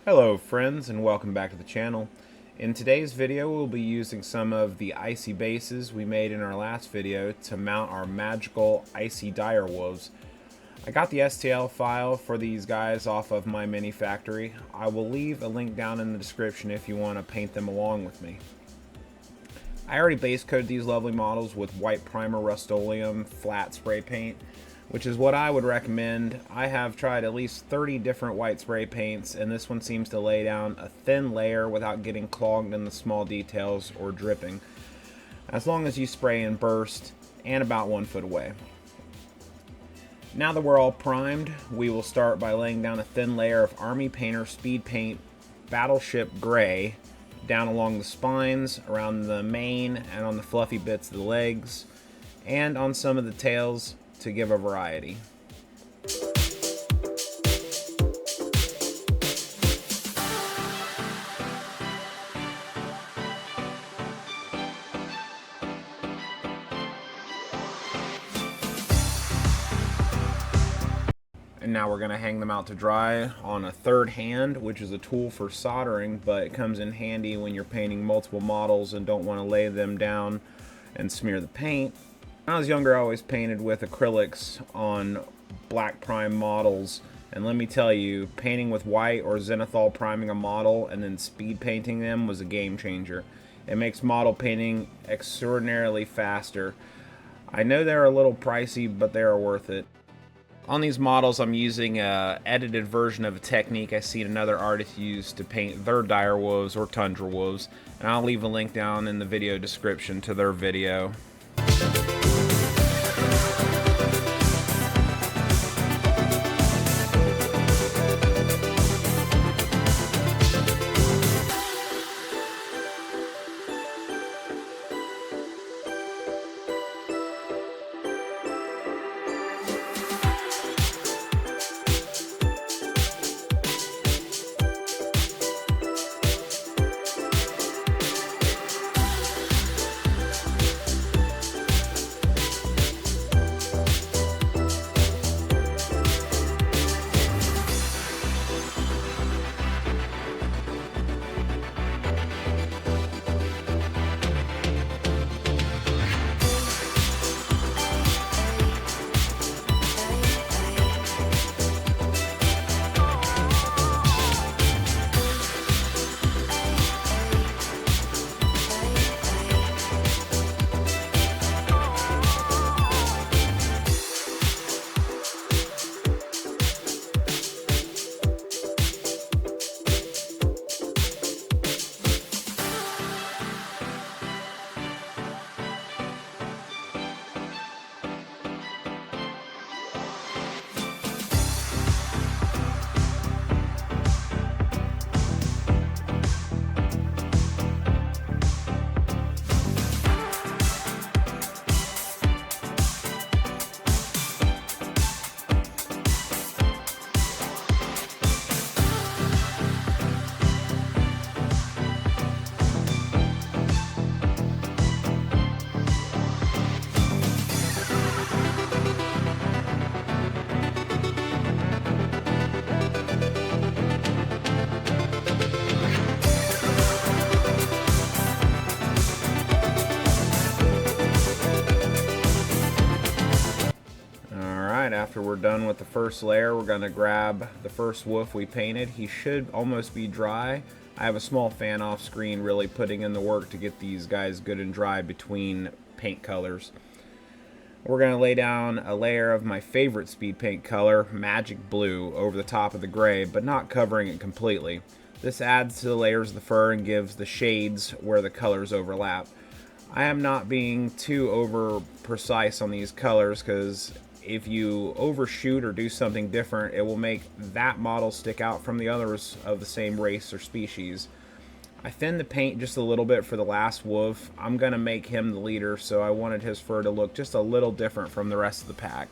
Hello friends and welcome back to the channel. In today's video we'll be using some of the icy bases we made in our last video to mount our magical icy direwolves. I got the STL file for these guys off of My Mini Factory. I will leave a link down in the description if you want to paint them along with me. I already base coated these lovely models with white primer Rust-Oleum flat spray paint, which is what I would recommend. I have tried at least 30 different white spray paints, and this one seems to lay down a thin layer without getting clogged in the small details or dripping, as long as you spray in burst and about 1 foot away. Now that we're all primed, we will start by laying down a thin layer of Army Painter Speed Paint Battleship Gray down along the spines, around the mane, and on the fluffy bits of the legs, and on some of the tails to give a variety. And now we're going to hang them out to dry on a third hand, which is a tool for soldering, but it comes in handy when you're painting multiple models and don't want to lay them down and smear the paint. When I was younger, I always painted with acrylics on black prime models, and let me tell you, painting with white or zenithal priming a model and then speed painting them was a game changer. It makes model painting extraordinarily faster. I know they're a little pricey, but they are worth it. On these models, I'm using an edited version of a technique I've seen another artist use to paint their direwolves or tundra wolves, and I'll leave a link down in the video description to their video. After we're done with the first layer, we're going to grab the first wolf we painted. He should almost be dry. I have a small fan off screen really putting in the work to get these guys good and dry between paint colors. We're going to lay down a layer of my favorite speed paint color, Magic Blue, over the top of the gray, but not covering it completely. This adds to the layers of the fur and gives the shades where the colors overlap. I am not being too over precise on these colors because if you overshoot or do something different, it will make that model stick out from the others of the same race or species. I thinned the paint just a little bit for the last wolf. I'm going to make him the leader, so I wanted his fur to look just a little different from the rest of the pack.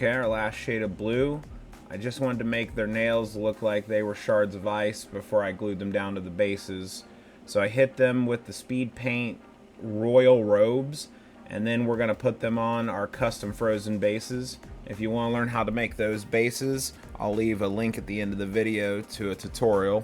Okay, our last shade of blue. I just wanted to make their nails look like they were shards of ice before I glued them down to the bases. So I hit them with the Speed Paint Royal Robes, and then we're going to put them on our custom frozen bases. If you want to learn how to make those bases, I'll leave a link at the end of the video to a tutorial.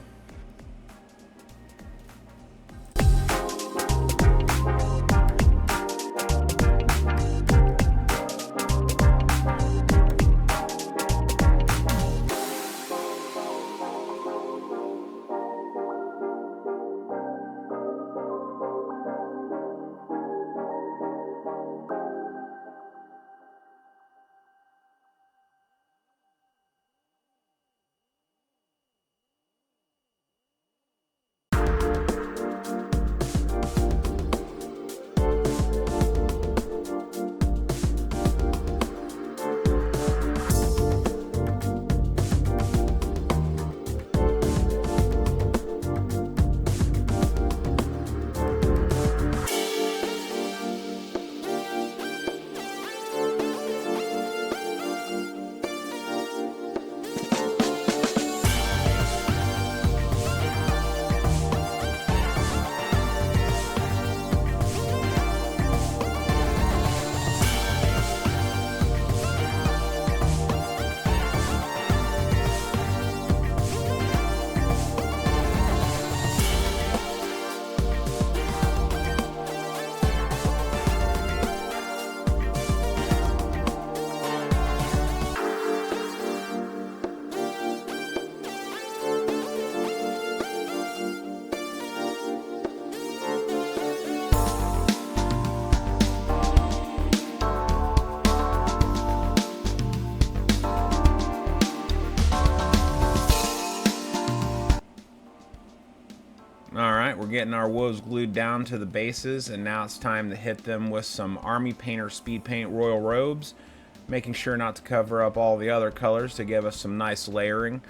Alright, we're getting our wolves glued down to the bases, and now it's time to hit them with some Army Painter Speed Paint Royal Robes, making sure not to cover up all the other colors to give us some nice layering.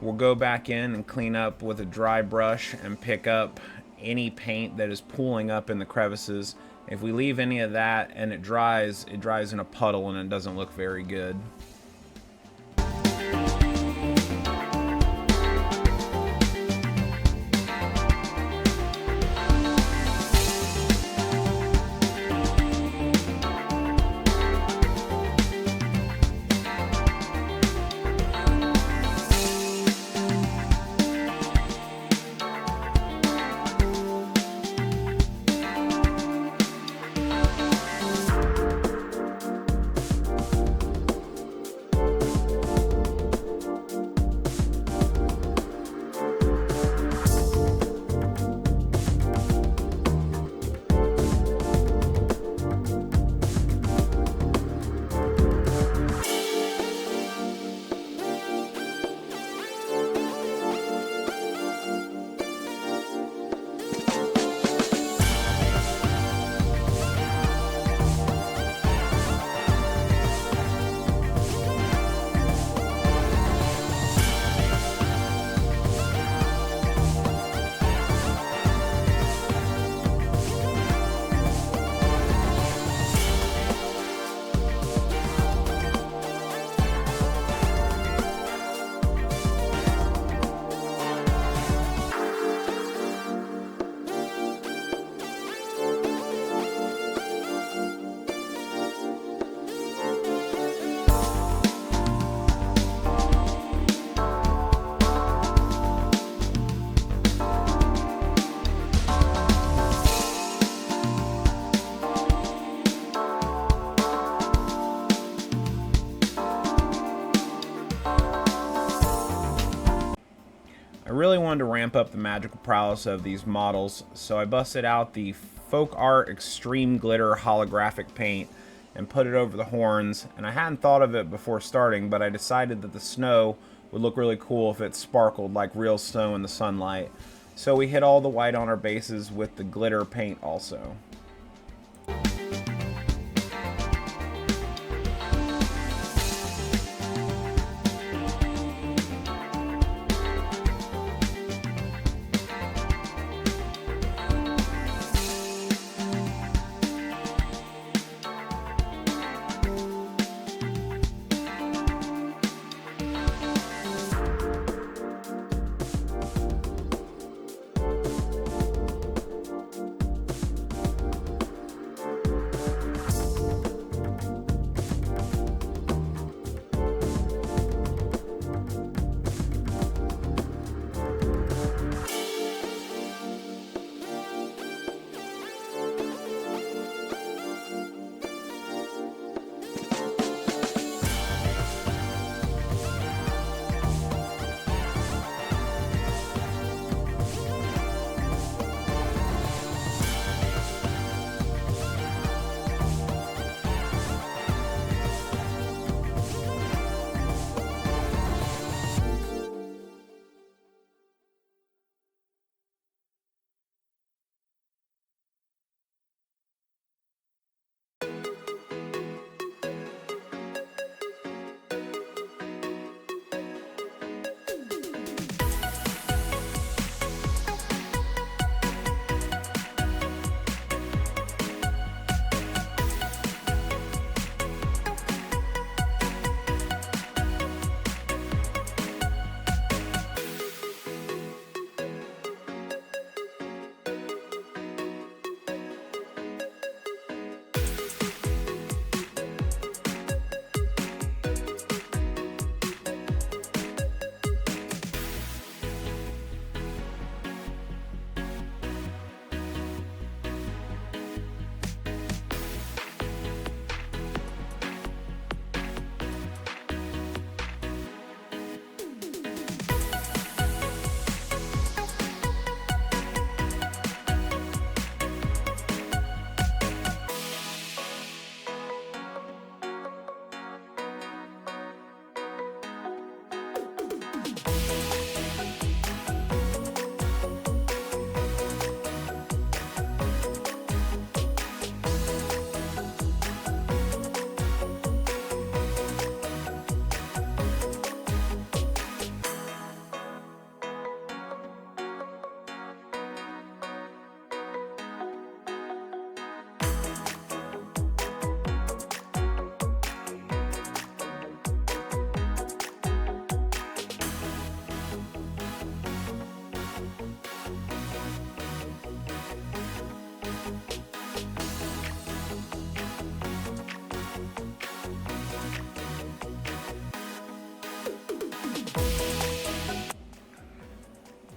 We'll go back in and clean up with a dry brush and pick up any paint that is pooling up in the crevices. If we leave any of that and it dries in a puddle and it doesn't look very good. I really wanted to ramp up the magical prowess of these models, so I busted out the Folk Art Extreme Glitter holographic paint and put it over the horns. And I hadn't thought of it before starting, but I decided that the snow would look really cool if it sparkled like real snow in the sunlight. So we hit all the white on our bases with the glitter paint also.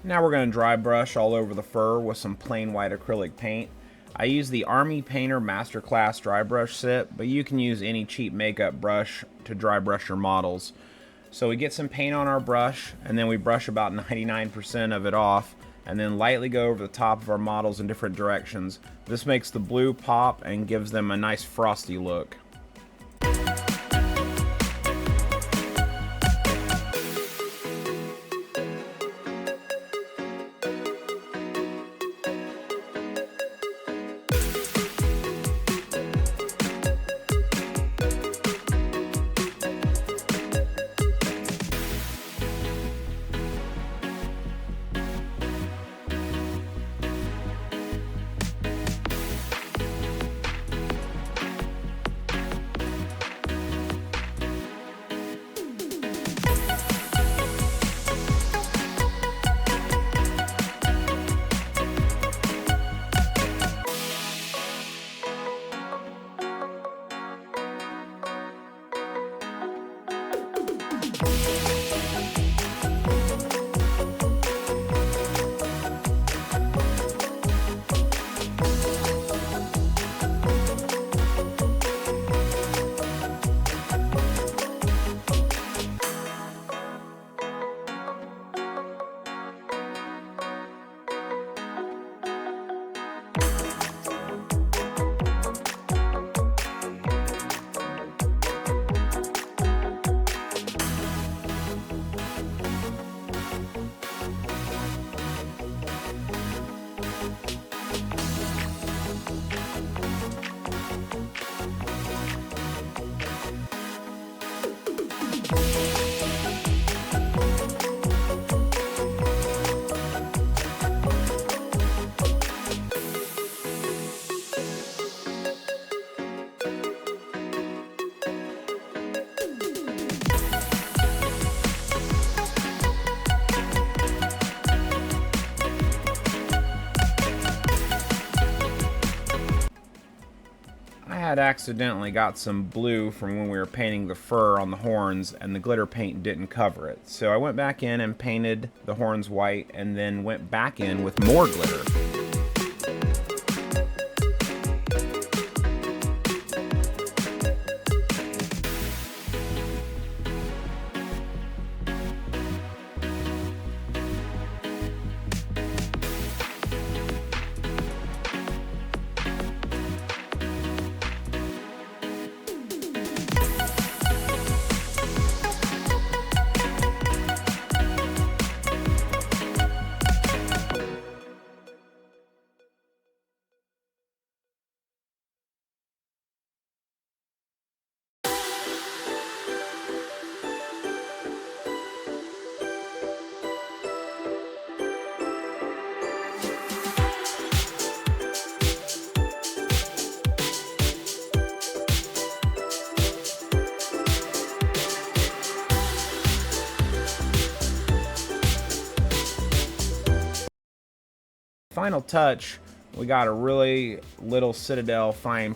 Now we're going to dry brush all over the fur with some plain white acrylic paint. I use the Army Painter Masterclass dry brush set, but you can use any cheap makeup brush to dry brush your models. So we get some paint on our brush, and then we brush about 99% of it off, and then lightly go over the top of our models in different directions. This makes the blue pop and gives them a nice frosty look. I had accidentally got some blue from when we were painting the fur on the horns, and the glitter paint didn't cover it. So I went back in and painted the horns white, and then went back in with more glitter. Final touch, we got a really little Citadel fine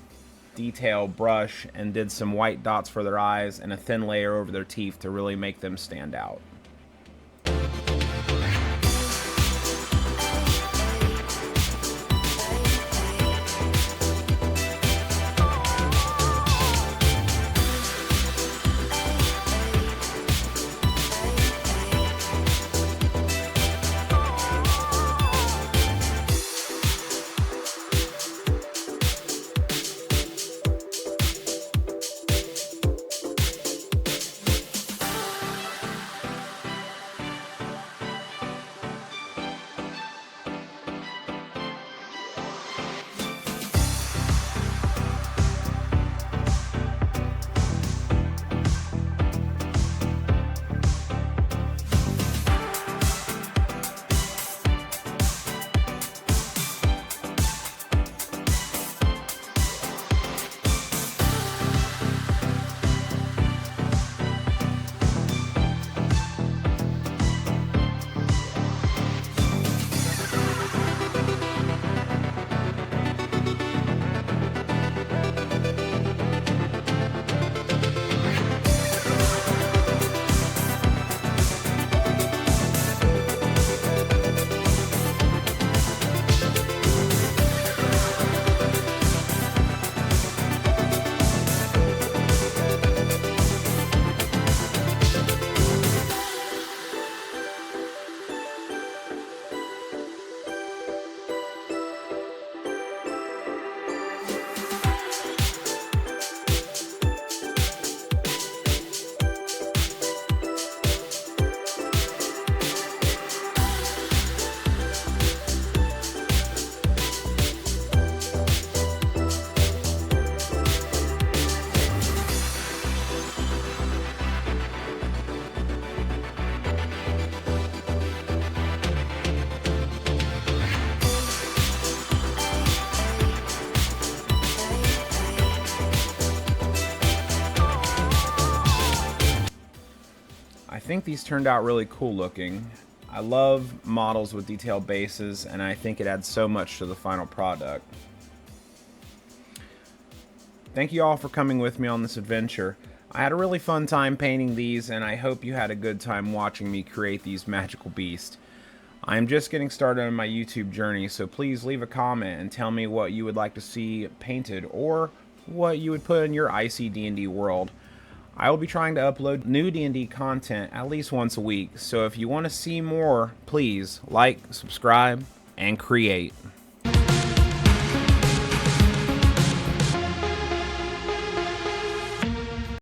detail brush and did some white dots for their eyes and a thin layer over their teeth to really make them stand out. think these turned out really cool looking. I love models with detailed bases, and I think it adds so much to the final product. Thank you all for coming with me on this adventure. I had a really fun time painting these, and I hope you had a good time watching me create these magical beasts. I am just getting started on my YouTube journey, so please leave a comment and tell me what you would like to see painted or what you would put in your Icy D&D world. I will be trying to upload new D&D content at least once a week, so if you want to see more, please like, subscribe, and create.